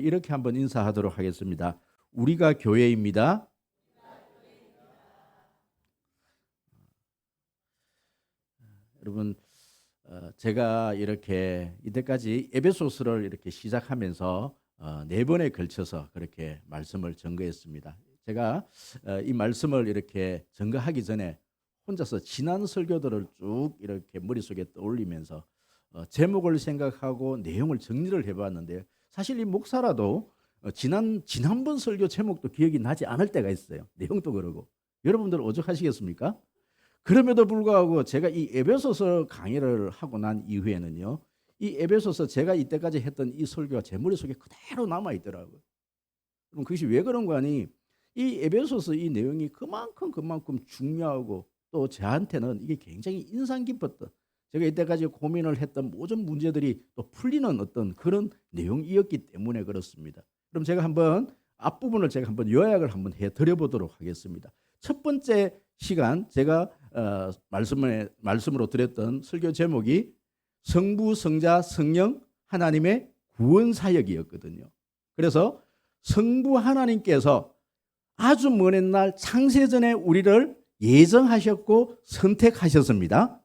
이렇게 한번 인사하도록 하겠습니다. 우리가 교회입니다. 여러분, 제가 이렇게 이때까지 에베소서를 이렇게 시작하면서 4번에 걸쳐서 그렇게 말씀을 전거했습니다. 제가 이 말씀을 이렇게 전거하기 전에 혼자서 지난 설교들을 쭉 이렇게 머릿속에 떠올리면서 제목을 생각하고 내용을 정리를 해봤는데, 사실 이 목사라도 지난번 설교 제목도 기억이 나지 않을 때가 있어요. 내용도 그러고. 여러분들 오죽하시겠습니까? 그럼에도 불구하고 제가 이 에베소서 강의를 하고 난 이후에는요, 이 에베소서 제가 이때까지 했던 이 설교가 제 머릿속에 그대로 남아있더라고요. 그럼 그것이 왜 그런 거 아니? 이 에베소서 이 내용이 그만큼 중요하고 또 저한테는 이게 굉장히 인상 깊었던, 제가 이때까지 고민을 했던 모든 문제들이 또 풀리는 어떤 그런 내용이었기 때문에 그렇습니다. 그럼 제가 한번 앞부분을 제가 한번 요약을 한번 해드려보도록 하겠습니다. 첫 번째 시간 제가 말씀으로 드렸던 설교 제목이 성부, 성자, 성령 하나님의 구원 사역이었거든요. 그래서 성부 하나님께서 아주 먼 옛날 창세전에 우리를 예정하셨고 선택하셨습니다.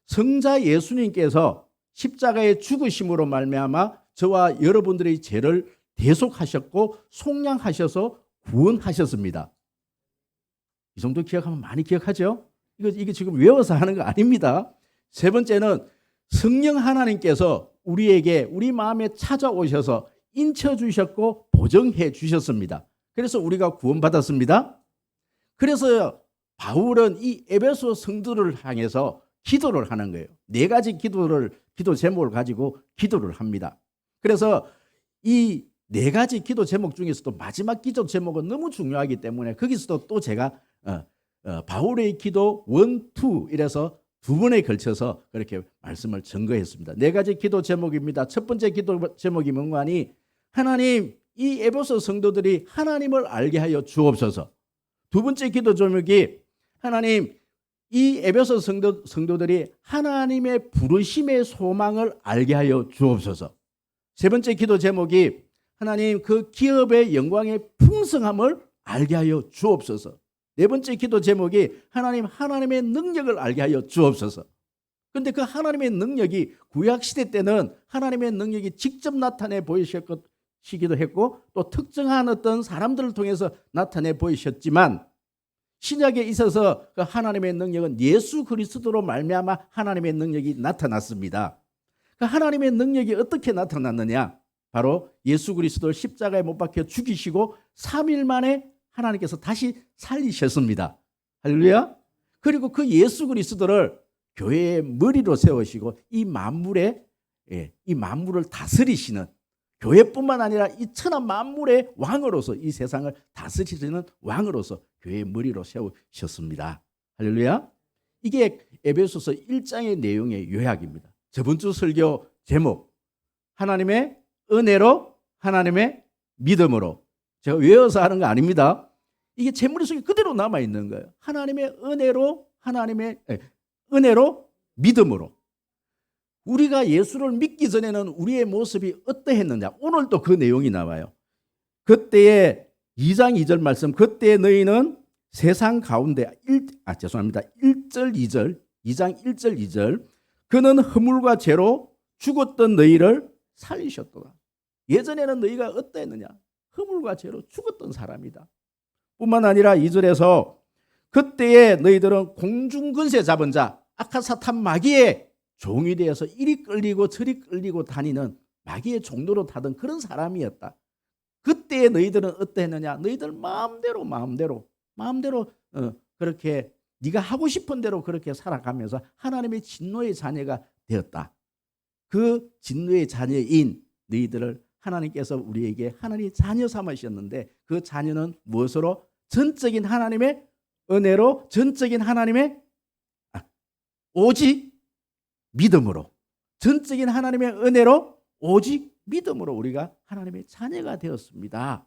성자 예수님께서 십자가의 죽으심으로 말미암아 저와 여러분들의 죄를 대속하셨고 속량하셔서 구원하셨습니다. 이 정도 기억하면 많이 기억하죠? 이게 지금 외워서 하는 거 아닙니다. 세 번째는 성령 하나님께서 우리에게 우리 마음에 찾아오셔서 인쳐주셨고 보정해 주셨습니다. 그래서 우리가 구원받았습니다. 그래서 바울은 이 에베소 성도를 향해서 기도를 하는 거예요. 4가지 기도 제목을 가지고 기도를 합니다. 그래서 이 4가지 기도 제목 중에서도 마지막 기도 제목은 너무 중요하기 때문에 거기서도 또 제가 바울의 기도 1, 2 이래서 2번에 걸쳐서 그렇게 말씀을 전거했습니다. 4가지 기도 제목입니다. 첫 번째 기도 제목이 뭔가 하니, 하나님, 이 에베소 성도들이 하나님을 알게 하여 주옵소서. 두 번째 기도 제목이, 하나님, 이 에베소 성도들이 하나님의 부르심의 소망을 알게 하여 주옵소서. 세 번째 기도 제목이, 하나님, 그 기업의 영광의 풍성함을 알게 하여 주옵소서. 네 번째 기도 제목이, 하나님, 하나님의 능력을 알게 하여 주옵소서. 그런데 그 하나님의 능력이 구약시대 때는 하나님의 능력이 직접 나타내 보이시기도 했고 또 특정한 어떤 사람들을 통해서 나타내 보이셨지만, 신약에 있어서 그 하나님의 능력은 예수 그리스도로 말미암아 하나님의 능력이 나타났습니다. 그 하나님의 능력이 어떻게 나타났느냐? 바로 예수 그리스도를 십자가에 못 박혀 죽이시고 3일 만에 하나님께서 다시 살리셨습니다. 할렐루야. 그리고 그 예수 그리스도를 교회의 머리로 세우시고 이 만물을 다스리시는, 교회뿐만 아니라 이 천하 만물의 왕으로서 이 세상을 다스리시는 왕으로서 교회의 머리로 세우셨습니다. 할렐루야. 이게 에베소서 1장의 내용의 요약입니다. 저번 주 설교 제목, 하나님의 은혜로, 하나님의 믿음으로. 제가 외워서 하는 거 아닙니다. 이게 제 머릿속에 그대로 남아있는 거예요. 하나님의 은혜로 믿음으로. 우리가 예수를 믿기 전에는 우리의 모습이 어떠했느냐, 오늘도 그 내용이 나와요. 그때의 2장 2절 말씀, 그때 너희는 세상 가운데 1절 2절 2장 1절 2절 그는 허물과 죄로 죽었던 너희를 살리셨도다. 예전에는 너희가 어떠했느냐, 허물과 죄로 죽었던 사람이다. 뿐만 아니라 2절에서 그때에 너희들은 공중근세 잡은 자, 악한 사탄 마귀의 종이 되어서 이리 끌리고 저리 끌리고 다니는 마귀의 종로로 타던 그런 사람이었다. 그때에 너희들은 어떠했느냐, 너희들 마음대로 그렇게 네가 하고 싶은 대로 그렇게 살아가면서 하나님의 진노의 자녀가 되었다. 그 진노의 자녀인 너희들을 하나님께서 우리에게 하나님 자녀 삼으셨는데, 그 자녀는 무엇으로? 전적인 하나님의 은혜로, 전적인 하나님의 오직 믿음으로, 전적인 하나님의 은혜로 오직 믿음으로 우리가 하나님의 자녀가 되었습니다.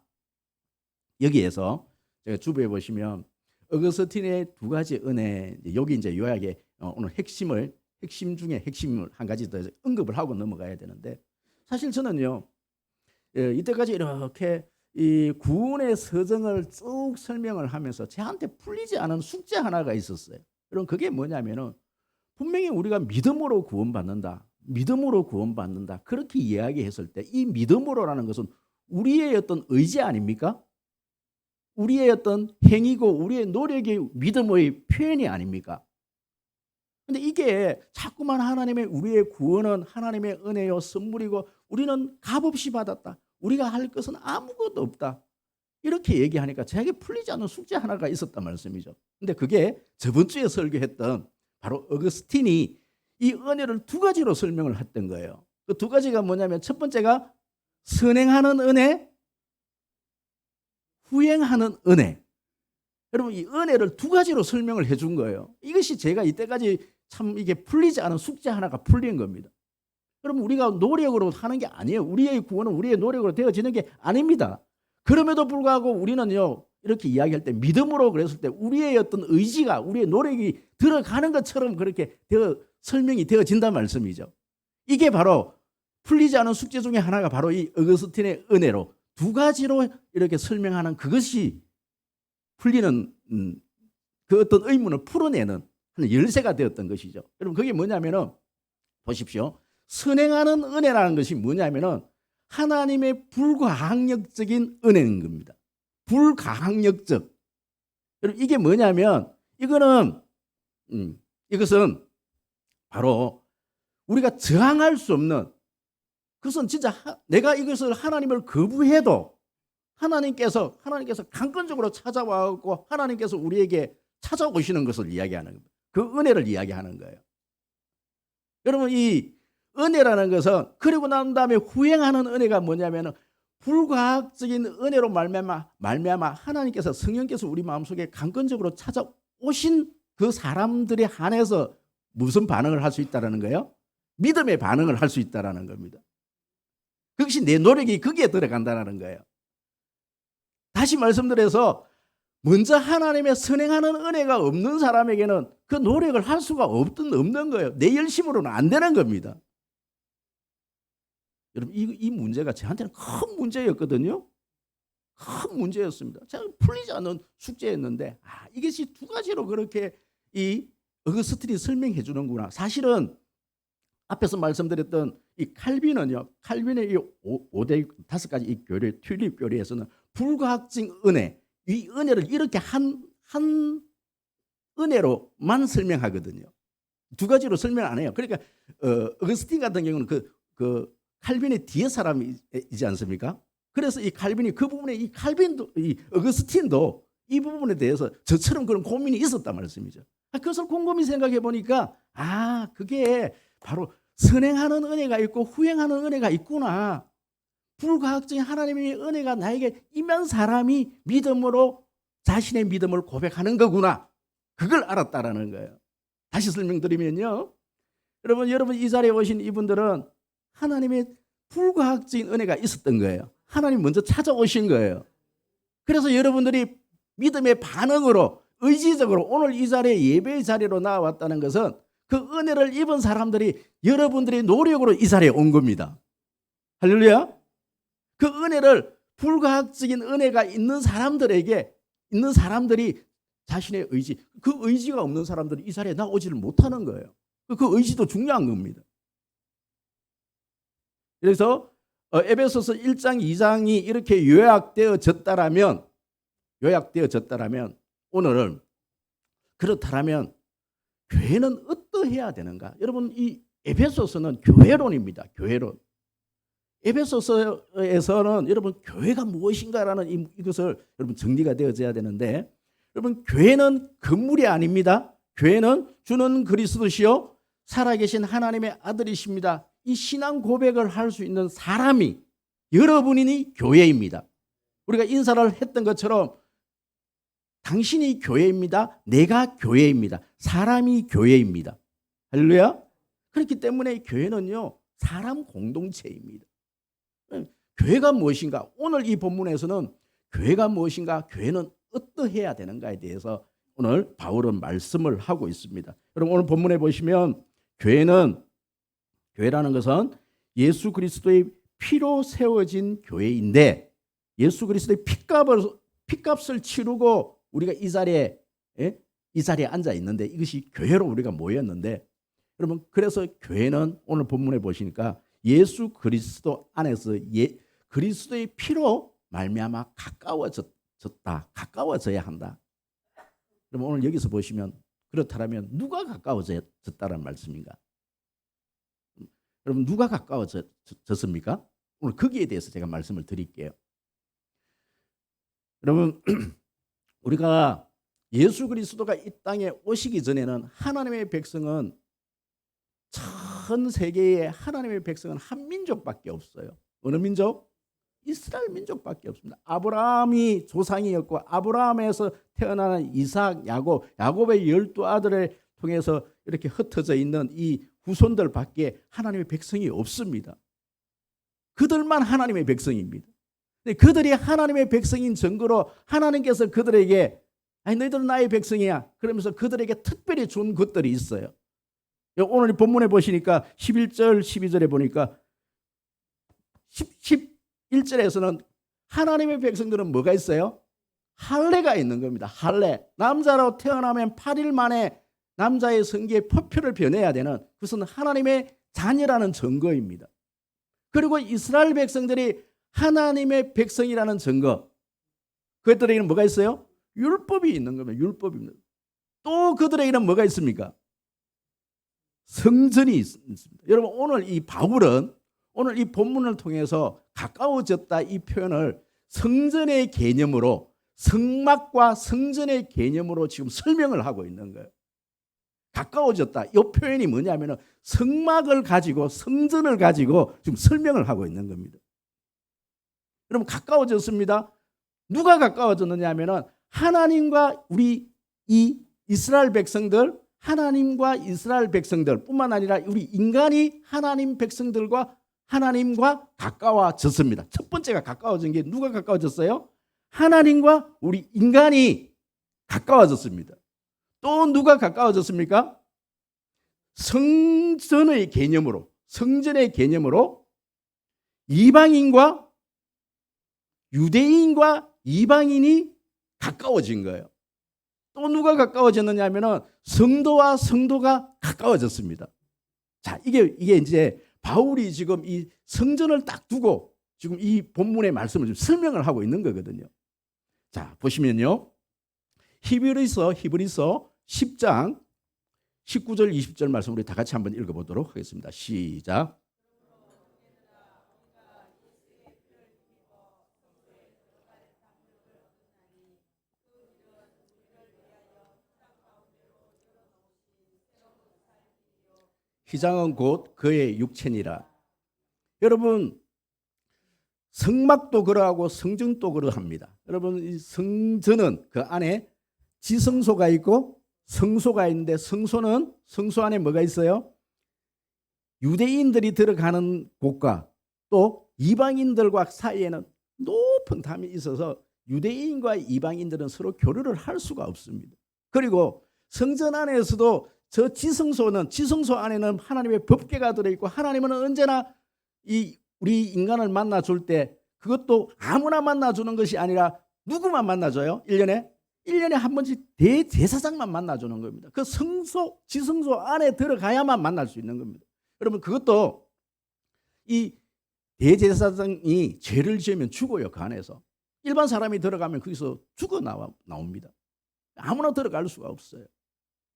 여기에서 제가 주부에 보시면 어거스틴의 2가지 은혜, 여기 이제 요약에 오늘 핵심 중에 핵심을 한 가지 더 언급을 하고 넘어가야 되는데, 사실 저는요 이때까지 이렇게 이 구원의 서정을 쭉 설명을 하면서 저한테 풀리지 않은 숙제 하나가 있었어요. 그럼 그게 뭐냐면은 분명히 우리가 믿음으로 구원받는다. 믿음으로 구원받는다. 그렇게 이야기했을 때 이 믿음으로라는 것은 우리의 어떤 의지 아닙니까? 우리의 어떤 행위고 우리의 노력이 믿음의 표현이 아닙니까? 근데 이게 자꾸만 하나님의 우리의 구원은 하나님의 은혜요 선물이고 우리는 값없이 받았다. 우리가 할 것은 아무것도 없다. 이렇게 얘기하니까 제게 풀리지 않는 숙제 하나가 있었단 말씀이죠. 근데 그게 저번 주에 설교했던 바로 어거스틴이 이 은혜를 두 가지로 설명을 했던 거예요. 그 두 가지가 뭐냐면 첫 번째가 선행하는 은혜, 후행하는 은혜. 여러분 이 은혜를 두 가지로 설명을 해준 거예요. 이것이 제가 이때까지 참 이게 풀리지 않은 숙제 하나가 풀린 겁니다. 그럼 우리가 노력으로 하는 게 아니에요. 우리의 구원은 우리의 노력으로 되어지는 게 아닙니다. 그럼에도 불구하고 우리는요 이렇게 이야기할 때 믿음으로 그랬을 때 우리의 어떤 의지가 우리의 노력이 들어가는 것처럼 그렇게 설명이 되어진단 말씀이죠. 이게 바로 풀리지 않은 숙제 중에 하나가 바로 이 어거스틴의 은혜로 두 가지로 이렇게 설명하는 그것이 풀리는 그 어떤 의문을 풀어내는 한 열쇠가 되었던 것이죠. 여러분 그게 뭐냐면은 보십시오. 선행하는 은혜라는 것이 뭐냐면은 하나님의 불가항력적인 은혜인 겁니다. 불가항력적. 여러분 이게 뭐냐면 이것은 바로 우리가 저항할 수 없는 그것은 진짜 내가 이것을 하나님을 거부해도 하나님께서 강권적으로 찾아와서 하나님께서 우리에게 찾아오시는 것을 이야기하는 겁니다. 그 은혜를 이야기하는 거예요. 여러분 이 은혜라는 것은 그리고 난 다음에 후행하는 은혜가 뭐냐면 불과학적인 은혜로 말미암아 하나님께서 성령께서 우리 마음속에 강권적으로 찾아오신 그 사람들에 한해서 무슨 반응을 할 수 있다는 거예요? 믿음의 반응을 할 수 있다는 겁니다. 그것이 내 노력이 거기에 들어간다는 거예요. 다시 말씀드려서 먼저 하나님의 선행하는 은혜가 없는 사람에게는 그 노력을 할 수가 없는 거예요. 내 열심으로는 안 되는 겁니다. 여러분 이 문제가 저한테는 큰 문제였거든요. 큰 문제였습니다. 제가 풀리지 않는 숙제였는데 이것이 두 가지로 그렇게 이 어거스틴이 설명해 주는구나. 사실은 앞에서 말씀드렸던 이 칼빈은요. 칼빈의 이 5대 5가지 이 교리 튤립 교리에서는 불과학적 은혜, 이 은혜를 이렇게 한 은혜로만 설명하거든요. 두 가지로 설명 안 해요. 그러니까 어거스틴 같은 경우는 그 칼빈의 뒤에 사람이지 않습니까? 그래서 이 칼빈이 그 부분에 이 칼빈도 이 어거스틴도 이 부분에 대해서 저처럼 그런 고민이 있었단 말씀이죠. 그것을 곰곰이 생각해 보니까 그게 바로 선행하는 은혜가 있고 후행하는 은혜가 있구나. 불가학적인 하나님의 은혜가 나에게 임한 사람이 믿음으로 자신의 믿음을 고백하는 거구나. 그걸 알았다라는 거예요. 다시 설명드리면요. 여러분 이 자리에 오신 이분들은 하나님의 불가학적인 은혜가 있었던 거예요. 하나님 먼저 찾아오신 거예요. 그래서 여러분들이 믿음의 반응으로 의지적으로 오늘 이 자리에 예배의 자리로 나왔다는 것은 그 은혜를 입은 사람들이 여러분들의 노력으로 이 자리에 온 겁니다. 할렐루야. 그 은혜를 불가학적인 은혜가 있는 사람들이 자신의 의지, 그 의지가 없는 사람들이 이 자리에 나오지를 못하는 거예요. 그 의지도 중요한 겁니다. 그래서 에베소서 1장 2장이 이렇게 요약되어졌다라면 오늘은 그렇다면 교회는 어떠해야 되는가? 여러분 이 에베소서는 교회론입니다. 교회론. 에베소서에서는 여러분 교회가 무엇인가라는 이것을 여러분 정리가 되어져야 되는데 여러분 교회는 건물이 아닙니다. 교회는 주는 그리스도시요 살아계신 하나님의 아들이십니다. 이 신앙 고백을 할 수 있는 사람이 여러분이니 교회입니다. 우리가 인사를 했던 것처럼 당신이 교회입니다. 내가 교회입니다. 사람이 교회입니다. 할렐루야. 그렇기 때문에 교회는요 사람 공동체입니다. 교회가 무엇인가? 오늘 이 본문에서는 교회가 무엇인가? 교회는 어떠해야 되는가에 대해서 오늘 바울은 말씀을 하고 있습니다. 여러분 오늘 본문에 보시면 교회라는 것은 예수 그리스도의 피로 세워진 교회인데 예수 그리스도의 피값을 치르고 우리가 이 자리에 앉아 있는데 이것이 교회로 우리가 모였는데 여러분 그래서 교회는 오늘 본문에 보시니까 예수 그리스도 안에서 그리스도의 피로 말미암아 가까워져야 한다. 그럼 오늘 여기서 보시면 그렇다면 누가 가까워졌다는 말씀인가? 여러분 누가 가까워졌습니까? 오늘 거기에 대해서 제가 말씀을 드릴게요. 여러분 우리가 예수 그리스도가 이 땅에 오시기 전에는 하나님의 백성은 전 세계에 하나님의 백성은 한 민족밖에 없어요. 어느 민족? 이스라엘 민족밖에 없습니다. 아브라함이 조상이었고 아브라함에서 태어나는 이삭, 야곱의 12아들을 통해서 이렇게 흩어져 있는 이 후손들밖에 하나님의 백성이 없습니다. 그들만 하나님의 백성입니다. 그들이 하나님의 백성인 증거로 하나님께서 그들에게 너희들은 나의 백성이야 그러면서 그들에게 특별히 준 것들이 있어요. 오늘 본문에 보시니까 11절 12절에 보니까 11절에서는 하나님의 백성들은 뭐가 있어요? 할례가 있는 겁니다. 할례. 남자로 태어나면 8일 만에 남자의 성기에 표표를 변해야 되는 그것은 하나님의 자녀라는 증거입니다. 그리고 이스라엘 백성들이 하나님의 백성이라는 증거. 그들에게는 뭐가 있어요? 율법이 있는 겁니다. 율법입니다. 또 그들에게는 뭐가 있습니까? 성전이 있습니다. 여러분 오늘 이 바울은 오늘 이 본문을 통해서 가까워졌다 이 표현을 성전의 개념으로 성막과 성전의 개념으로 지금 설명을 하고 있는 거예요. 가까워졌다. 이 표현이 뭐냐면 성막을 가지고 성전을 가지고 지금 설명을 하고 있는 겁니다. 여러분 가까워졌습니다. 누가 가까워졌느냐 하면은 하나님과 우리 이 이스라엘 백성들 하나님과 이스라엘 백성들 뿐만 아니라 우리 인간이 하나님 백성들과 하나님과 가까워졌습니다. 첫 번째가 가까워진 게 누가 가까워졌어요? 하나님과 우리 인간이 가까워졌습니다. 또 누가 가까워졌습니까? 성전의 개념으로 이방인과 유대인과 이방인이 가까워진 거예요. 또 누가 가까워졌느냐 하면은 성도와 성도가 가까워졌습니다. 자, 이게 이제 바울이 지금 이 성전을 딱 두고 지금 이 본문의 말씀을 좀 설명을 하고 있는 거거든요. 자, 보시면요. 히브리서 10장 19절 20절 말씀 우리 다 같이 한번 읽어보도록 하겠습니다. 시작. 휘장은 곧 그의 육체니라. 여러분 성막도 그러하고 성전도 그러합니다. 여러분 이 성전은 그 안에 지성소가 있고 성소가 있는데 성소 안에 뭐가 있어요? 유대인들이 들어가는 곳과 또 이방인들과 사이에는 높은 담이 있어서 유대인과 이방인들은 서로 교류를 할 수가 없습니다. 그리고 성전 안에서도 저 지성소 안에는 하나님의 법궤가 들어있고 하나님은 언제나 우리 인간을 만나줄 때 그것도 아무나 만나주는 것이 아니라 누구만 만나줘요? 1년에 한 번씩 대제사장만 만나주는 겁니다. 그 지성소 안에 들어가야만 만날 수 있는 겁니다. 여러분 그것도 이 대제사장이 죄를 지으면 죽어요. 그 안에서. 일반 사람이 들어가면 거기서 죽어 나옵니다. 아무나 들어갈 수가 없어요.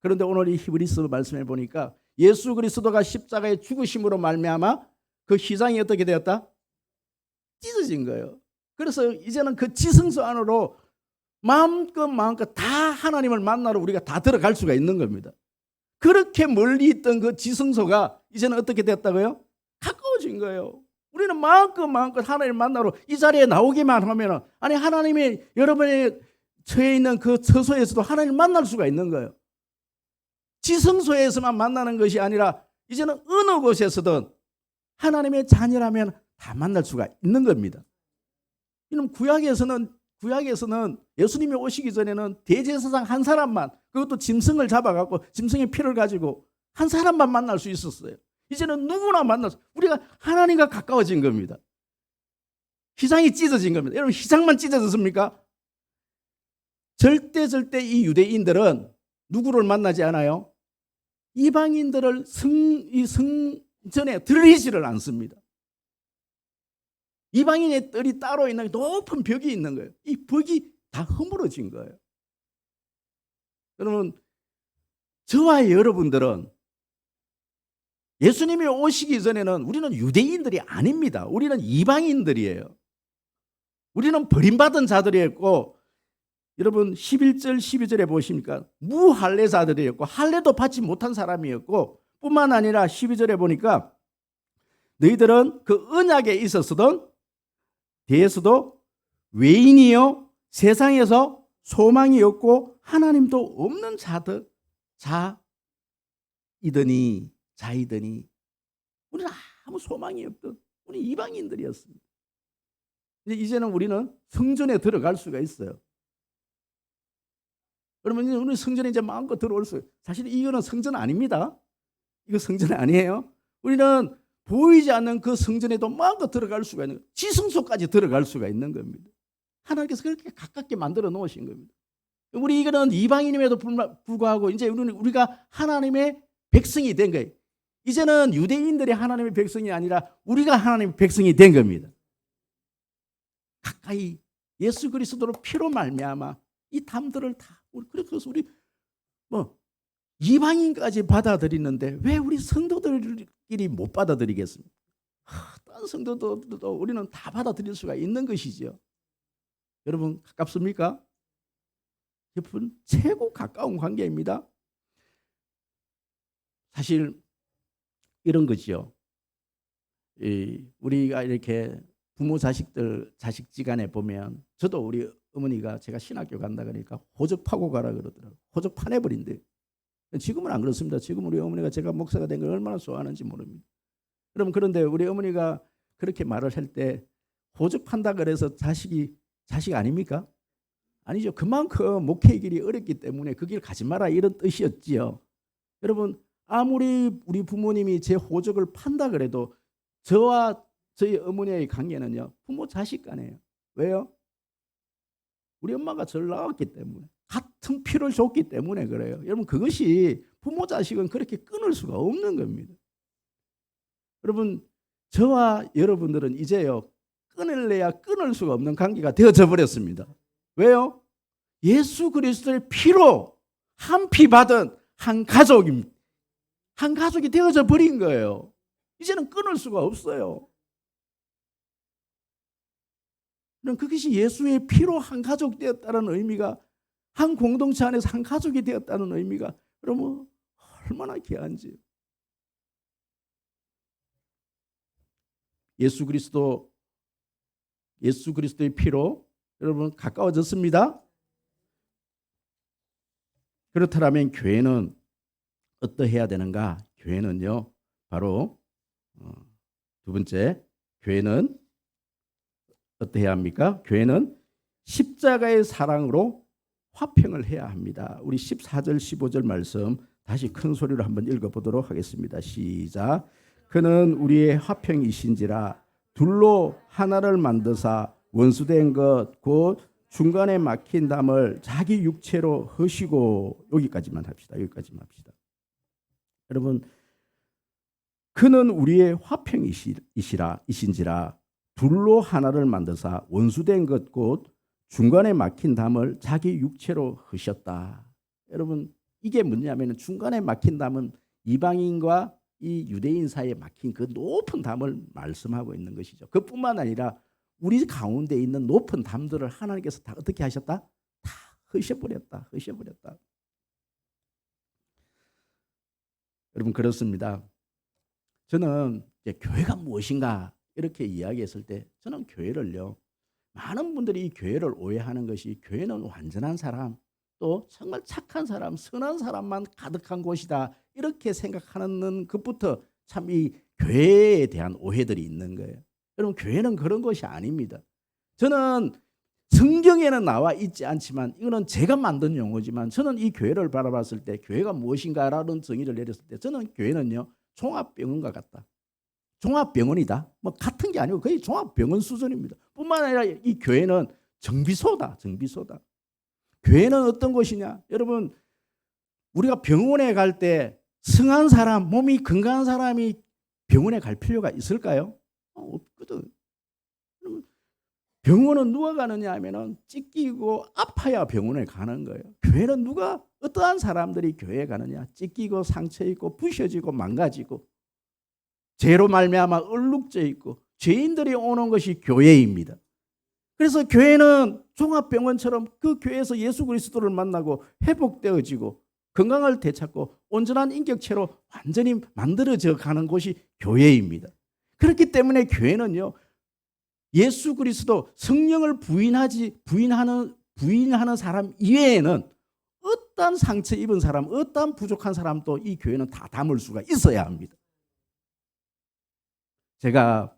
그런데 오늘 이 히브리서 말씀해 보니까 예수 그리스도가 십자가의 죽으심으로 말미암아 그 휘장이 어떻게 되었다? 찢어진 거예요. 그래서 이제는 그 지성소 안으로 마음껏 다 하나님을 만나러 우리가 다 들어갈 수가 있는 겁니다. 그렇게 멀리 있던 그 지성소가 이제는 어떻게 됐다고요? 가까워진 거예요. 우리는 마음껏 하나님을 만나러 이 자리에 나오기만 하면은 아니 하나님이 여러분의 처해 있는 그 처소에서도 하나님을 만날 수가 있는 거예요. 지성소에서만 만나는 것이 아니라 이제는 어느 곳에서든 하나님의 자녀라면 다 만날 수가 있는 겁니다. 이는 구약에서는 예수님이 오시기 전에는 대제사장 한 사람만 그것도 짐승을 잡아갖고 짐승의 피를 가지고 한 사람만 만날 수 있었어요. 이제는 누구나 우리가 하나님과 가까워진 겁니다. 휘장이 찢어진 겁니다. 여러분, 휘장만 찢어졌습니까? 절대 이 유대인들은 누구를 만나지 않아요? 이방인들을 이 성전에 들이지를 않습니다. 이방인의 뜰이 따로 있는 높은 벽이 있는 거예요. 이 벽이 다 허물어진 거예요. 여러분, 저와 여러분들은 예수님이 오시기 전에는 우리는 유대인들이 아닙니다. 우리는 이방인들이에요. 우리는 버림받은 자들이었고, 여러분 11절 12절에 보십니까? 무할례자들이었고 할례도 받지 못한 사람이었고, 뿐만 아니라 12절에 보니까 너희들은 그 언약에 있었으던 대에서도 외인이요 세상에서 소망이 없고 하나님도 없는 자이더니 우리는 아무 소망이 없던 우리 이방인들이었습니다. 이제는 우리는 성전에 들어갈 수가 있어요. 여러분, 우리 성전에 이제 마음껏 들어올 수 있어요. 사실 이거는 성전 아닙니다. 이거 성전 아니에요. 우리는 보이지 않는 그 성전에도 마음껏 들어갈 수가 있는 거예요. 지성소까지 들어갈 수가 있는 겁니다. 하나님께서 그렇게 가깝게 만들어 놓으신 겁니다. 우리 이거는 이방인임에도 불구하고 이제 우리가 하나님의 백성이 된 거예요. 이제는 유대인들이 하나님의 백성이 아니라 우리가 하나님의 백성이 된 겁니다. 가까이 예수 그리스도로 피로 말미암아 이 담들을 다 그래서 우리 이방인까지 받아들이는데 왜 우리 성도들끼리 못 받아들이겠습니까? 다른 성도들도 우리는 다 받아들일 수가 있는 것이죠. 여러분, 가깝습니까? 여러분, 최고 가까운 관계입니다. 사실 이런 거죠. 우리가 이렇게 부모 자식지간에 보면, 저도 우리 어머니가 제가 신학교 간다 그러니까 호적 파고 가라 그러더라고요. 호적 파내버린대. 지금은 안 그렇습니다. 지금 우리 어머니가 제가 목사가 된 걸 얼마나 좋아하는지 모릅니다. 여러분, 그런데 우리 어머니가 그렇게 말을 할 때 호적 판다 그래서 자식 아닙니까? 아니죠. 그만큼 목회의 길이 어렵기 때문에 그 길 가지 마라 이런 뜻이었지요. 여러분, 아무리 우리 부모님이 제 호적을 판다 그래도 저와 저희 어머니의 관계는요, 부모 자식 간이에요. 왜요? 우리 엄마가 저를 낳았기 때문에, 같은 피를 줬기 때문에 그래요. 여러분, 그것이 부모 자식은 그렇게 끊을 수가 없는 겁니다. 여러분, 저와 여러분들은 이제요, 끊을래야 끊을 수가 없는 관계가 되어져 버렸습니다. 왜요? 예수 그리스도의 피로 한 피 받은 한 가족입니다. 한 가족이 되어져 버린 거예요. 이제는 끊을 수가 없어요. 그것이 예수의 피로 한 가족 되었다는 의미가, 한 공동체 안에서 한 가족이 되었다는 의미가 여러분 얼마나 귀한지. 예수 그리스도의 피로 여러분 가까워졌습니다. 그렇다면 교회는 어떠해야 되는가? 교회는요, 바로 두 번째, 교회는 어떠해야 합니까? 교회는 십자가의 사랑으로 화평을 해야 합니다. 우리 14절 15절 말씀 다시 큰 소리로 한번 읽어보도록 하겠습니다. 시작. 그는 우리의 화평이신지라 둘로 하나를 만드사 원수된 것 곧 중간에 막힌 담을 자기 육체로 허시고. 여기까지만 합시다. 여러분, 그는 우리의 화평이신지라 둘로 하나를 만드사 원수된 것 곧 중간에 막힌 담을 자기 육체로 허셨다. 여러분, 이게 뭐냐면 중간에 막힌 담은 이방인과 이 유대인 사이에 막힌 그 높은 담을 말씀하고 있는 것이죠. 그뿐만 아니라 우리 가운데 있는 높은 담들을 하나님께서 다 어떻게 하셨다? 다 허셔버렸다. 여러분, 그렇습니다. 저는 교회가 무엇인가 이렇게 이야기했을 때, 저는 교회를요, 많은 분들이 이 교회를 오해하는 것이 교회는 완전한 사람, 또 정말 착한 사람, 선한 사람만 가득한 곳이다 이렇게 생각하는 것부터 참 이 교회에 대한 오해들이 있는 거예요. 여러분, 교회는 그런 것이 아닙니다. 저는 성경에는 나와 있지 않지만 이거는 제가 만든 용어지만, 저는 이 교회를 바라봤을 때 교회가 무엇인가라는 정의를 내렸을 때, 저는 교회는요, 종합병원과 같다. 종합병원이다. 뭐 같은 게 아니고 거의 종합병원 수준입니다. 뿐만 아니라 이 교회는 정비소다. 정비소다. 교회는 어떤 곳이냐? 여러분, 우리가 병원에 갈 때 성한 사람, 몸이 건강한 사람이 병원에 갈 필요가 있을까요? 없거든. 병원은 누가 가느냐 하면은 찢기고 아파야 병원에 가는 거예요. 교회는 어떠한 사람들이 교회에 가느냐? 찢기고 상처 있고 부셔지고 망가지고 죄로 말미암아 얼룩져 있고 죄인들이 오는 것이 교회입니다. 그래서 교회는 종합병원처럼 그 교회에서 예수 그리스도를 만나고 회복되어지고 건강을 되찾고 온전한 인격체로 완전히 만들어져 가는 곳이 교회입니다. 그렇기 때문에 교회는요, 예수 그리스도 성령을 부인하는 사람 이외에는 어떠한 상처 입은 사람, 어떠한 부족한 사람도 이 교회는 다 담을 수가 있어야 합니다. 제가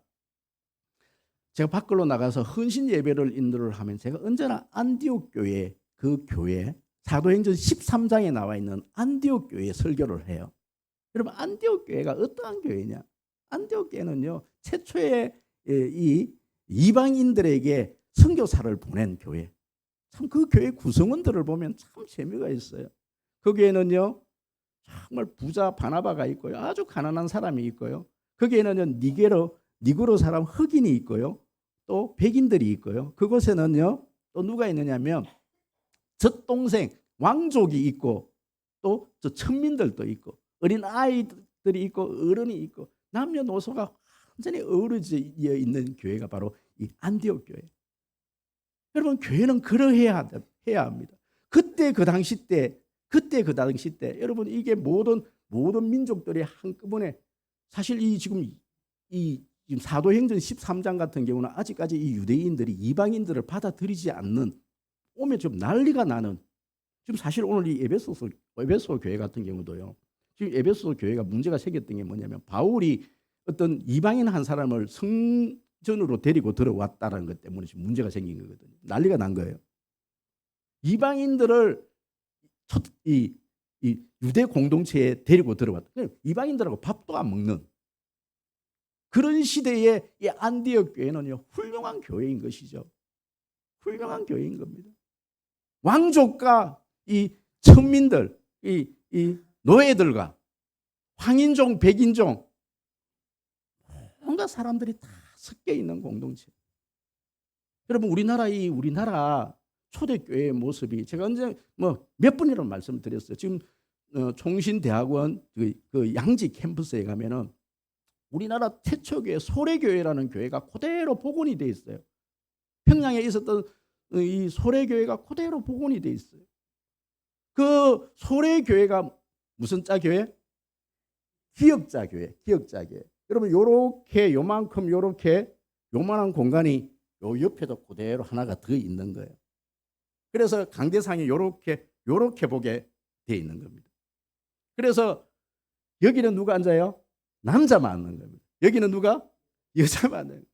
밖으로 나가서 헌신 예배를 인도를 하면 제가 언제나 안디옥 교회, 그 교회 사도행전 13장에 나와 있는 안디옥 교회 설교를 해요. 여러분, 안디옥 교회가 어떠한 교회냐? 안디옥 교회는요, 최초의 이 이방인들에게 선교사를 보낸 교회. 참 그 교회 구성원들을 보면 참 재미가 있어요. 거기에는요, 정말 부자 바나바가 있고요, 아주 가난한 사람이 있고요, 거기에는요 니그로 사람 흑인이 있고요, 또 백인들이 있고요. 그곳에는요 또 누가 있느냐면 젖동생 왕족이 있고 또 저 천민들도 있고 어린 아이들이 있고 어른이 있고 남녀노소가 완전히 어우러져 있는 교회가 바로 이 안디옥 교회. 여러분, 교회는 그러해야 합니다. 그때 그 당시 때 여러분, 이게 모든 민족들이 한꺼번에 사실 지금 사도행전 13장 같은 경우는 아직까지 이 유대인들이 이방인들을 받아들이지 않는, 오면 좀 난리가 나는, 지금 사실 오늘 이 에베소 교회 같은 경우도요, 지금 에베소 교회가 문제가 생겼던 게 뭐냐면 바울이 어떤 이방인 한 사람을 성전으로 데리고 들어왔다는 것 때문에 지금 문제가 생긴 거거든요. 난리가 난 거예요. 이방인들을 이 유대 공동체에 데리고 들어왔다. 이방인들하고 밥도 안 먹는 그런 시대에 이 안디옥 교회는요, 훌륭한 교회인 것이죠. 훌륭한 교회인 겁니다. 왕족과 이 천민들, 이 노예들과 황인종, 백인종, 온갖 사람들이 다 섞여 있는 공동체. 여러분, 우리나라 초대교회의 모습이 제가 언제 몇 번이라고 말씀드렸어요. 지금 총신대학원 그 양지 캠퍼스에 가면은 우리나라 최초교회 소래교회라는 교회가 그대로 복원이 돼 있어요. 평양에 있었던 이 소래교회가 그대로 복원이 돼 있어요. 그 소래교회가 무슨 자교회? 기역자교회. 여러분, 요렇게 요만큼 요렇게 요만한 공간이 요 옆에도 그대로 하나가 더 있는 거예요. 그래서 강대상이 요렇게 보게 돼 있는 겁니다. 그래서 여기는 누가 앉아요? 남자만 앉는 겁니다. 여기는 누가? 여자만 앉는 겁니다.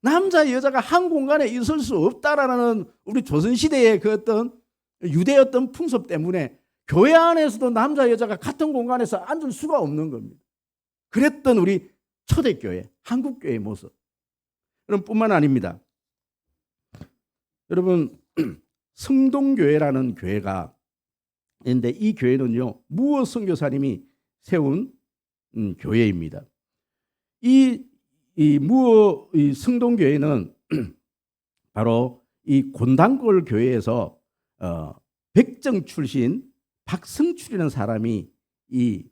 남자 여자가 한 공간에 있을 수 없다라는 우리 조선시대의 그 어떤 유대 어떤 풍습 때문에 교회 안에서도 남자 여자가 같은 공간에서 앉을 수가 없는 겁니다. 그랬던 우리 초대교회, 한국교회의 모습. 그럼 뿐만 아닙니다. 여러분, 성동교회라는 교회가 있는데 이 교회는요, 무어 선교사님이 세운 교회입니다. 이 무어 성동교회는 바로 이 곤단골 교회에서 백정 출신 박성출이라는 사람이 이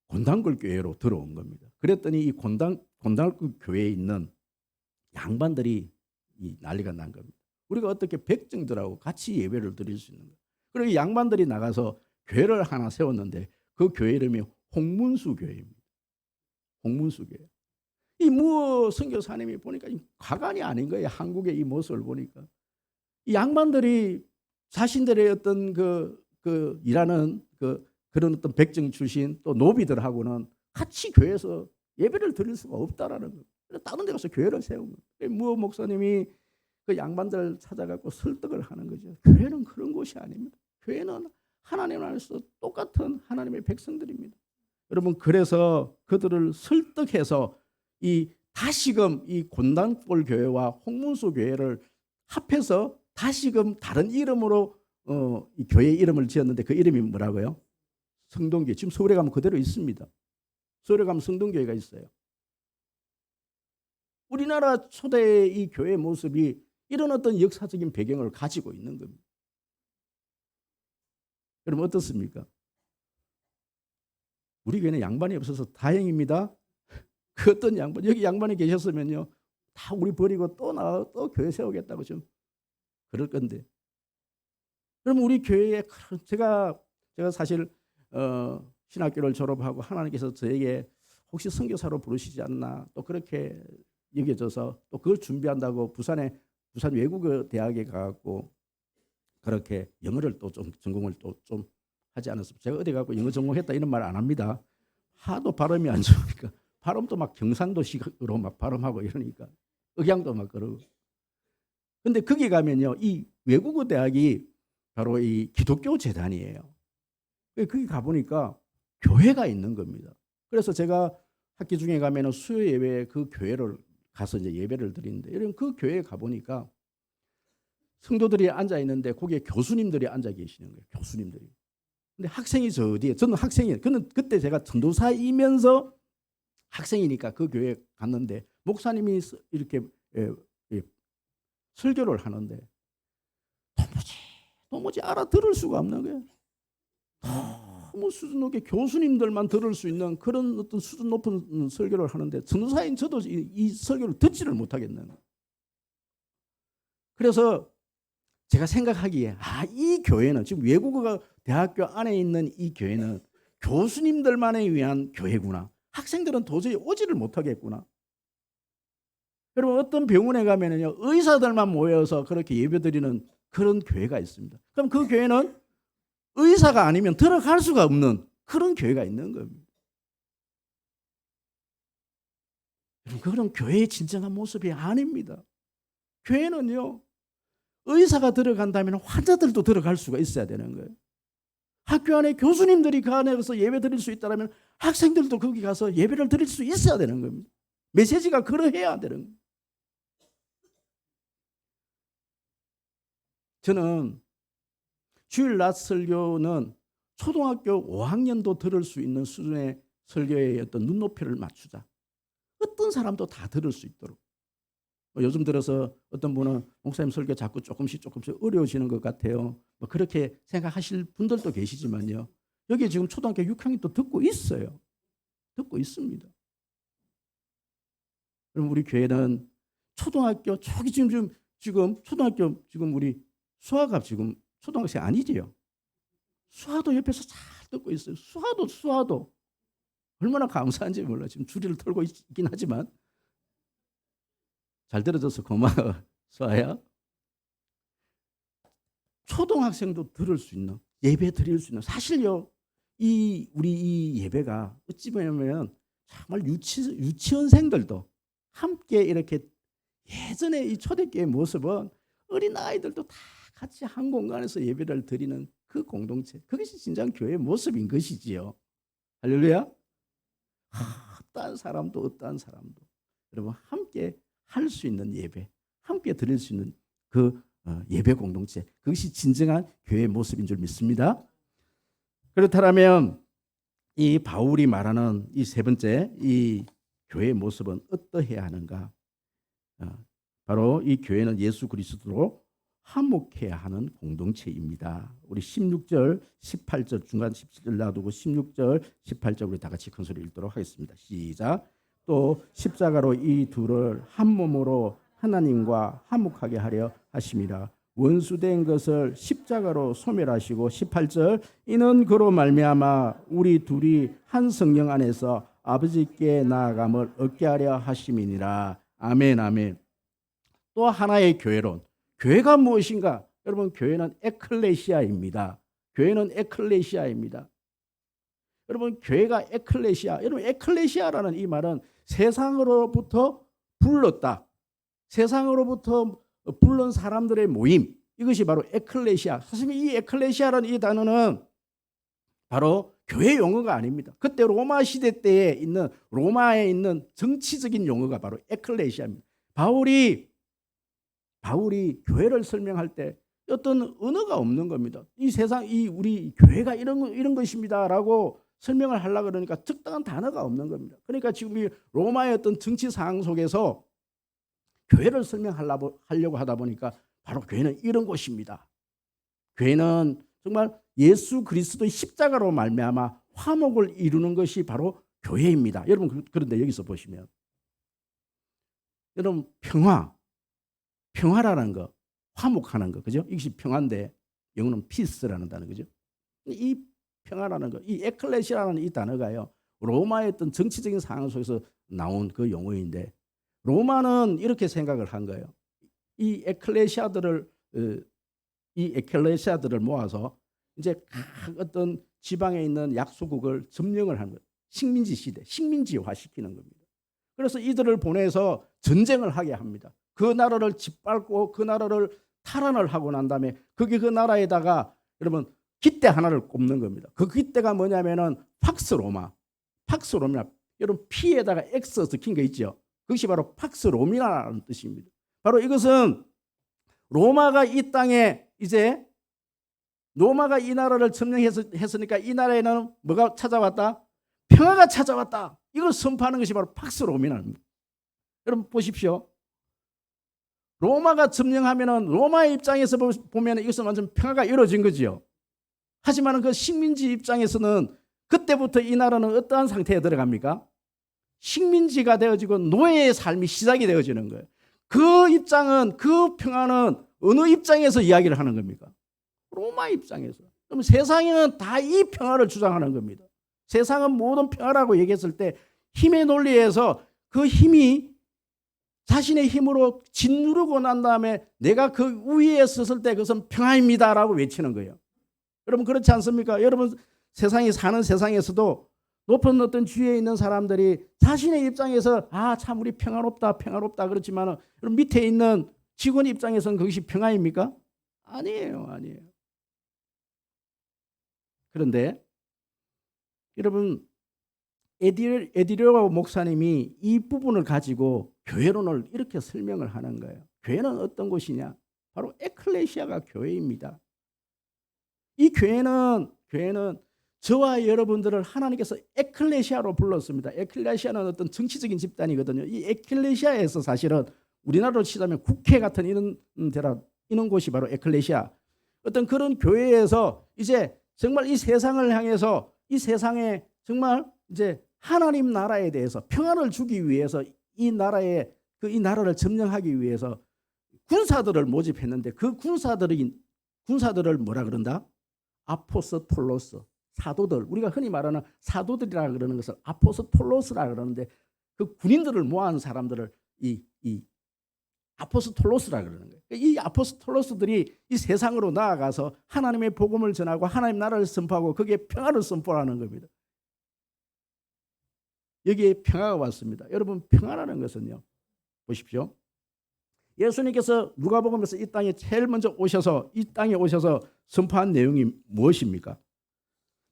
곤단골 교회로 들어온 겁니다. 그랬더니 이 곤단골 교회에 있는 양반들이 난리가 난 겁니다. 우리가 어떻게 백정들하고 같이 예배를 드릴 수 있는가? 그리고 양반들이 나가서 교회를 하나 세웠는데 그 교회 이름이 홍문수 교회입니다. 홍문수 교회. 이 무어 선교사님이 보니까 가관이 아닌 거예요. 한국의 이 모습을 보니까 이 양반들이 자신들의 어떤 그 일하는 그런 어떤 백정 출신 또 노비들하고는 같이 교회에서 예배를 드릴 수가 없다라는 거예요. 그래서 다른 데 가서 교회를 세운 거예요. 무어 목사님이 그 양반들 찾아갖고 설득을 하는 거죠. 교회는 그런 곳이 아닙니다. 교회는 하나님 안에서 똑같은 하나님의 백성들입니다. 여러분, 그래서 그들을 설득해서 이 다시금 이 곤단골 교회와 홍문수 교회를 합해서 다시금 다른 이름으로 이 교회 이름을 지었는데 그 이름이 뭐라고요? 성동교회. 지금 서울에 가면 그대로 있습니다. 서울에 가면 성동교회가 있어요. 우리나라 초대의 이 교회 모습이 이런 어떤 역사적인 배경을 가지고 있는 겁니다. 여러분 어떻습니까? 우리 교회는 양반이 없어서 다행입니다. 그 어떤 양반, 여기 양반이 계셨으면요, 다 우리 버리고 또 교회 세우겠다고 좀 그럴 건데. 그럼 우리 교회에 제가 사실 신학교를 졸업하고 하나님께서 저에게 혹시 선교사로 부르시지 않나 또 그렇게 여겨져서 또 그걸 준비한다고 부산 외국어 대학에 가고 그렇게 영어를 또 좀 전공을 또 좀 하지 않았습니다. 제가 어디 가고 영어 전공했다 이런 말 안 합니다. 하도 발음이 안 좋으니까 발음도 막 경상도식으로 막 발음하고 이러니까 억양도 막 그러고. 근데 거기 가면요, 이 외국어 대학이 바로 이 기독교 재단이에요. 거기 가보니까 교회가 있는 겁니다. 그래서 제가 학기 중에 가면은 수요 예배에 그 교회를 가서 이제 예배를 드리는데, 이런 그 교회에 가보니까 성도들이 앉아 있는데 거기에 교수님들이 앉아 계시는 거예요. 교수님들이. 근데 학생이 저 어디에? 저는 학생이에요. 그때 제가 전도사이면서 학생이니까 그 교회에 갔는데 목사님이 이렇게 설교를 하는데 도무지 알아들을 수가 없는 거예요. 너무 수준 높게 교수님들만 들을 수 있는 그런 어떤 수준 높은 설교를 하는데 전도사인 저도 이 설교를 듣지를 못하겠는 거예요. 그래서 제가 생각하기에 이 교회는 지금 외국어가 대학교 안에 있는 이 교회는 교수님들만을 위한 교회구나. 학생들은 도저히 오지를 못하겠구나. 여러분 어떤 병원에 가면은요, 의사들만 모여서 그렇게 예배드리는 그런 교회가 있습니다. 그럼 그 교회는 의사가 아니면 들어갈 수가 없는 그런 교회가 있는 겁니다. 여러분 그런 교회의 진정한 모습이 아닙니다. 교회는요, 의사가 들어간다면 환자들도 들어갈 수가 있어야 되는 거예요. 학교 안에 교수님들이 그 안에서 예배 드릴 수 있다면 학생들도 거기 가서 예배를 드릴 수 있어야 되는 겁니다. 메시지가 그러해야 되는 거예요. 저는 주일 낮 설교는 초등학교 5학년도 들을 수 있는 수준의 설교의 어떤 눈높이를 맞추자. 어떤 사람도 다 들을 수 있도록. 요즘 들어서 어떤 분은 목사님 설교 자꾸 조금씩 어려워지는 것 같아요. 뭐 그렇게 생각하실 분들도 계시지만요. 여기 지금 초등학교 6학년도 듣고 있어요. 듣고 있습니다. 그럼 우리 교회는 초등학교 저기 지금 초등학교 지금 우리 수아가 지금 초등학생 아니지요? 수아도 옆에서 잘 듣고 있어요. 수아도 얼마나 감사한지 몰라. 지금 주리를 털고 있긴 하지만 잘 들어줘서 고마워 수아야. 초등학생도 들을 수 있는 예배 드릴 수 있는 사실요. 우리 이 예배가 어찌 보면 정말 유치원생들도 함께 이렇게 예전에 이 초대교회 모습은 어린 아이들도 다 같이 한 공간에서 예배를 드리는 그 공동체, 그것이 진정 교회의 모습인 것이지요. 할렐루야. 어떠한 사람도 여러분 함께 할 수 있는 예배, 함께 드릴 수 있는 그 예배 공동체, 그것이 진정한 교회의 모습인 줄 믿습니다. 그렇다면 이 바울이 말하는 이 세 번째 이 교회의 모습은 어떠해야 하는가? 바로 이 교회는 예수 그리스도로 화목해야 하는 공동체입니다. 우리 16절, 18절 중간 17절 놔두고 16절, 18절 우리 다 같이 큰 소리 읽도록 하겠습니다. 시작. 또 십자가로 이 둘을 한 몸으로 하나님과 화목하게 하려 하심이라. 원수된 것을 십자가로 소멸하시고 18절 이는 그로 말미암아 우리 둘이 한 성령 안에서 아버지께 나아감을 얻게 하려 하심이니라. 아멘 아멘. 또 하나의 교회론. 교회가 무엇인가? 여러분 교회는 에클레시아입니다. 교회는 에클레시아입니다. 여러분 교회가 에클레시아. 여러분 에클레시아라는 이 말은 세상으로부터 불렀다. 세상으로부터 불른 사람들의 모임. 이것이 바로 에클레시아. 사실 이 에클레시아라는 이 단어는 바로 교회 용어가 아닙니다. 그때 로마 시대 때에 있는 로마에 있는 정치적인 용어가 바로 에클레시아입니다. 바울이 교회를 설명할 때 어떤 언어가 없는 겁니다. 이 세상, 이 우리 교회가 이런 것입니다라고 설명을 하려고 그러니까 적당한 단어가 없는 겁니다. 그러니까 지금 이 로마의 어떤 정치 상황 속에서 교회를 설명하려고 하다 보니까 바로 교회는 이런 곳입니다. 교회는 정말 예수 그리스도의 십자가로 말미암아 화목을 이루는 것이 바로 교회입니다. 여러분, 그런데 여기서 보시면 여러분, 평화라는 거, 화목하는 거, 그죠? 이것이 평화인데 영어는 peace라는 단어, 그죠? 이 평화라는 거, 이 에클레시아라는 이 단어가요, 로마의 어떤 정치적인 상황 속에서 나온 그 용어인데, 로마는 이렇게 생각을 한 거예요. 이 에클레시아들을 모아서 이제 각 어떤 지방에 있는 약소국을 점령을 하는 거예요. 식민지 시대, 식민지화 시키는 겁니다. 그래서 이들을 보내서 전쟁을 하게 합니다. 그 나라를 짓밟고 그 나라를 탈환을 하고 난 다음에 그 나라에다가 여러분 깃대 하나를 꼽는 겁니다. 그 깃대가 뭐냐면은 팍스로마. 여러분 P에다가 X 적힌 거 있죠. 그것이 바로 팍스로미나라는 뜻입니다. 바로 이것은 로마가 이 땅에 이제 로마가 이 나라를 점령했으니까 이 나라에는 뭐가 찾아왔다? 평화가 찾아왔다. 이걸 선포하는 것이 바로 팍스로미나입니다. 여러분 보십시오. 로마가 점령하면은 로마의 입장에서 보면 이것은 완전 평화가 이루어진 거지요. 하지만 그 식민지 입장에서는 그때부터 이 나라는 어떠한 상태에 들어갑니까? 식민지가 되어지고 노예의 삶이 시작이 되어지는 거예요. 그 입장은, 그 평화는 어느 입장에서 이야기를 하는 겁니까? 로마 입장에서. 그럼 세상에는 다 이 평화를 주장하는 겁니다. 세상은 모든 평화라고 얘기했을 때 힘의 논리에서 그 힘이 자신의 힘으로 짓누르고 난 다음에 내가 그 위에 섰을 때 그것은 평화입니다라고 외치는 거예요. 여러분 그렇지 않습니까? 여러분 세상이 사는 세상에서도 높은 어떤 지위에 있는 사람들이 자신의 입장에서 참 우리 평화롭다 그렇지만 여러분 밑에 있는 직원 입장에서는 그것이 평화입니까? 아니에요. 그런데 여러분 에디레오 목사님이 이 부분을 가지고 교회론을 이렇게 설명을 하는 거예요. 교회는 어떤 곳이냐? 바로 에클레시아가 교회입니다. 이 교회는 저와 여러분들을 하나님께서 에클레시아로 불렀습니다. 에클레시아는 어떤 정치적인 집단이거든요. 이 에클레시아에서 사실은 우리나라로 치자면 국회 같은 이런 곳이 바로 에클레시아. 어떤 그런 교회에서 이제 정말 이 세상을 향해서 이 세상에 정말 이제 하나님 나라에 대해서 평안을 주기 위해서 이 나라를 점령하기 위해서 군사들을 모집했는데 그 군사들을 뭐라 그런다? 아포스톨로스, 사도들. 우리가 흔히 말하는 사도들이라 그러는 것을 아포스톨로스라 그러는데 그 군인들을 모아놓은 사람들을 이 아포스톨로스라 그러는 거예요. 이 아포스톨로스들이 이 세상으로 나아가서 하나님의 복음을 전하고 하나님 나라를 선포하고 거기에 평화를 선포하는 겁니다. 여기에 평화가 왔습니다. 여러분 평화라는 것은요. 보십시오. 예수님께서 누가복음에서 이 땅에 제일 먼저 오셔서 이 땅에 오셔서 선포한 내용이 무엇입니까?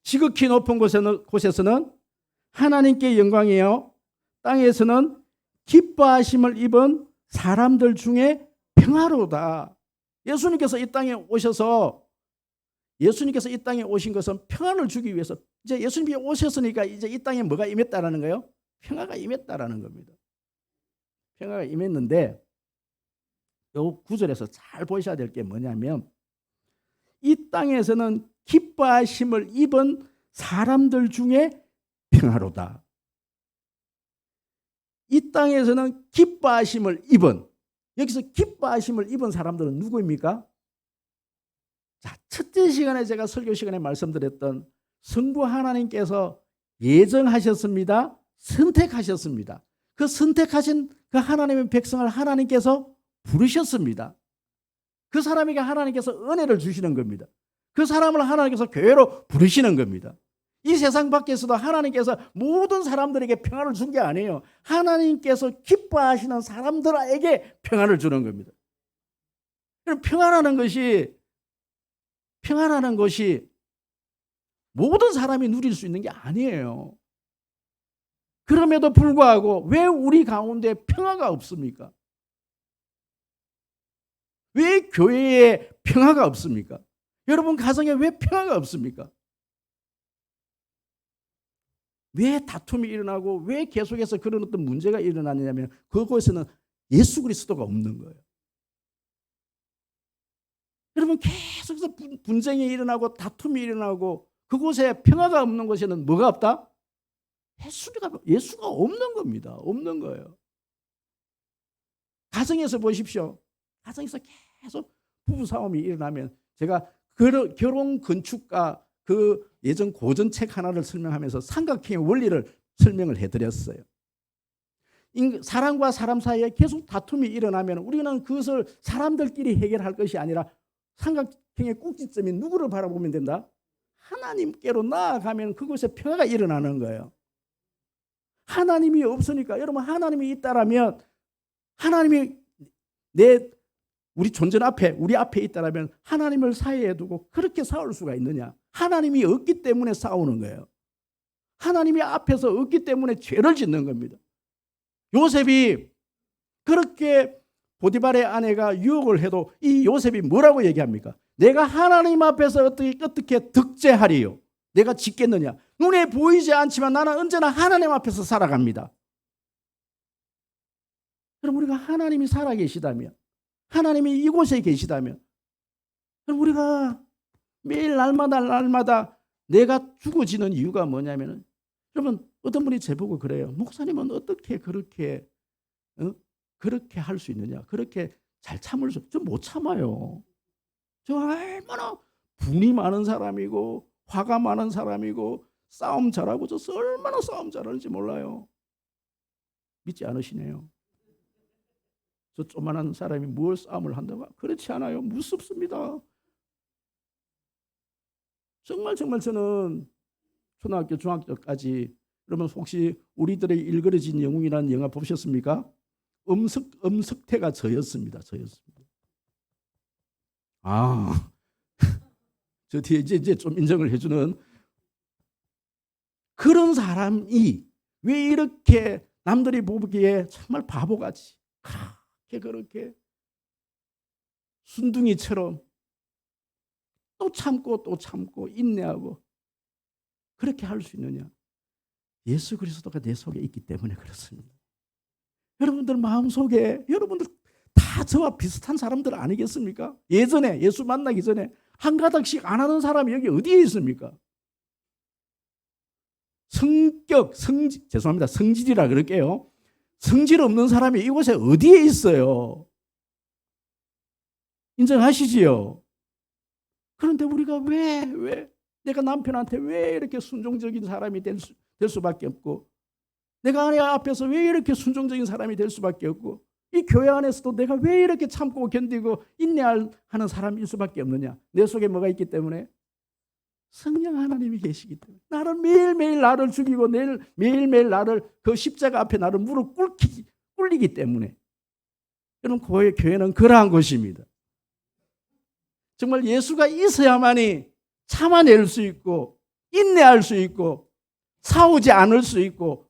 지극히 높은 곳에서는 하나님께 영광이요 땅에서는 기뻐하심을 입은 사람들 중에 평화로다. 예수님께서 이 땅에 오신 것은 평안을 주기 위해서 이제 예수님이 오셨으니까 이제 이 땅에 뭐가 임했다라는 거예요? 평화가 임했다라는 겁니다. 평화가 임했는데 이 9절에서 잘 보셔야 될 게 뭐냐면 이 땅에서는 기뻐하심을 입은 사람들 중에 평화로다. 이 땅에서는 기뻐하심을 입은, 여기서 기뻐하심을 입은 사람들은 누구입니까? 자, 첫째 시간에 제가 설교 시간에 말씀드렸던 성부 하나님께서 예정하셨습니다. 선택하셨습니다. 그 선택하신 그 하나님의 백성을 하나님께서 부르셨습니다. 그 사람에게 하나님께서 은혜를 주시는 겁니다. 그 사람을 하나님께서 교회로 부르시는 겁니다. 이 세상 밖에서도 하나님께서 모든 사람들에게 평안을 준 게 아니에요. 하나님께서 기뻐하시는 사람들에게 평안을 주는 겁니다. 평안하는 것이 모든 사람이 누릴 수 있는 게 아니에요. 그럼에도 불구하고 왜 우리 가운데 평화가 없습니까? 왜 교회에 평화가 없습니까? 여러분 가정에 왜 평화가 없습니까? 왜 다툼이 일어나고 왜 계속해서 그런 어떤 문제가 일어나느냐면 그곳에는 예수 그리스도가 없는 거예요. 여러분 계속해서 분쟁이 일어나고 다툼이 일어나고 그곳에 평화가 없는 곳에는 뭐가 없다? 예수가 없는 겁니다. 없는 거예요. 가정에서 보십시오. 가정에서 계속 부부싸움이 일어나면 제가 결혼 건축가 그 예전 고전 책 하나를 설명하면서 삼각형의 원리를 설명을 해드렸어요. 사람과 사람 사이에 계속 다툼이 일어나면 우리는 그것을 사람들끼리 해결할 것이 아니라 삼각형의 꼭지점이 누구를 바라보면 된다? 하나님께로 나아가면 그곳에 평화가 일어나는 거예요. 하나님이 없으니까 여러분 하나님이 있다라면 하나님이 우리 존재 앞에 우리 앞에 있다라면 하나님을 사이에 두고 그렇게 싸울 수가 있느냐? 하나님이 없기 때문에 싸우는 거예요. 하나님이 앞에서 없기 때문에 죄를 짓는 겁니다. 요셉이 그렇게 보디발의 아내가 유혹을 해도 이 요셉이 뭐라고 얘기합니까? 내가 하나님 앞에서 어떻게 득죄하리요? 내가 짓겠느냐? 눈에 보이지 않지만 나는 언제나 하나님 앞에서 살아갑니다. 그럼 우리가 하나님이 살아계시다면 하나님이 이곳에 계시다면 그럼 우리가 매일 날마다 내가 죽어지는 이유가 뭐냐면 여러분 어떤 분이 제보고 그래요. 목사님은 어떻게 그렇게 할 수 있느냐? 그렇게 잘 참을 수? 저 못 참아요. 저 얼마나 분이 많은 사람이고 화가 많은 사람이고 싸움 잘하고 저 얼마나 싸움 잘하는지 몰라요. 믿지 않으시네요. 저 조만한 사람이 뭘 싸움을 한다고? 그렇지 않아요. 무섭습니다. 정말 저는 초등학교, 중학교까지 여러분 혹시 우리들의 일그러진 영웅이라는 영화 보셨습니까? 엄석태가 저였습니다. 저 뒤에 이제 좀 인정을 해주는 그런 사람이 왜 이렇게 남들이 보기에 정말 바보같이 그렇게 순둥이처럼 또 참고 인내하고 그렇게 할 수 있느냐? 예수 그리스도가 내 속에 있기 때문에 그렇습니다. 여러분들 마음속에 여러분들 다 저와 비슷한 사람들 아니겠습니까? 예전에 예수 만나기 전에 한 가닥씩 안 하는 사람이 여기 어디에 있습니까? 성질이라 그럴게요. 성질 없는 사람이 이곳에 어디에 있어요? 인정하시지요? 그런데 우리가 왜 내가 남편한테 왜 이렇게 순종적인 사람이 될 수밖에 없고 내가 아내 앞에서 왜 이렇게 순종적인 사람이 될 수밖에 없고 이 교회 안에서도 내가 왜 이렇게 참고 견디고 인내하는 사람일 수밖에 없느냐? 내 속에 뭐가 있기 때문에? 성령 하나님이 계시기 때문에 나를 매일매일 나를 죽이고 매일매일 나를 그 십자가 앞에 나를 무릎 꿇리기 때문에 여러분 교회는 그러한 것입니다. 정말 예수가 있어야만이 참아낼 수 있고 인내할 수 있고 싸우지 않을 수 있고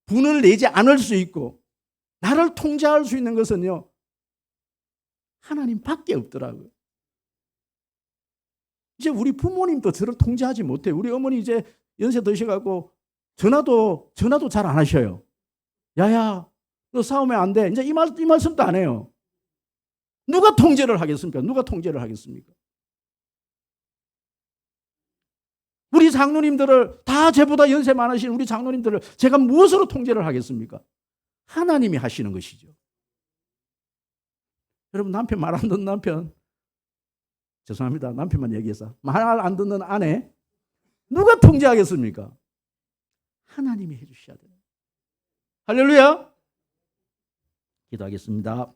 분을 내지 않을 수 있고 나를 통제할 수 있는 것은요 하나님밖에 없더라고요. 이제 우리 부모님도 저를 통제하지 못해요. 우리 어머니 이제 연세 드셔가지고 전화도 잘 안 하셔요. 야야 너 싸우면 안 돼. 이제 이 말씀도 안 해요. 누가 통제를 하겠습니까? 우리 장로님들을 다 저보다 연세 많으신 우리 장로님들을 제가 무엇으로 통제를 하겠습니까? 하나님이 하시는 것이죠. 여러분 남편 말 안 듣는 남편 죄송합니다. 남편만 얘기해서 말 안 듣는 아내 누가 통제하겠습니까? 하나님이 해주셔야 돼요. 할렐루야. 기도하겠습니다.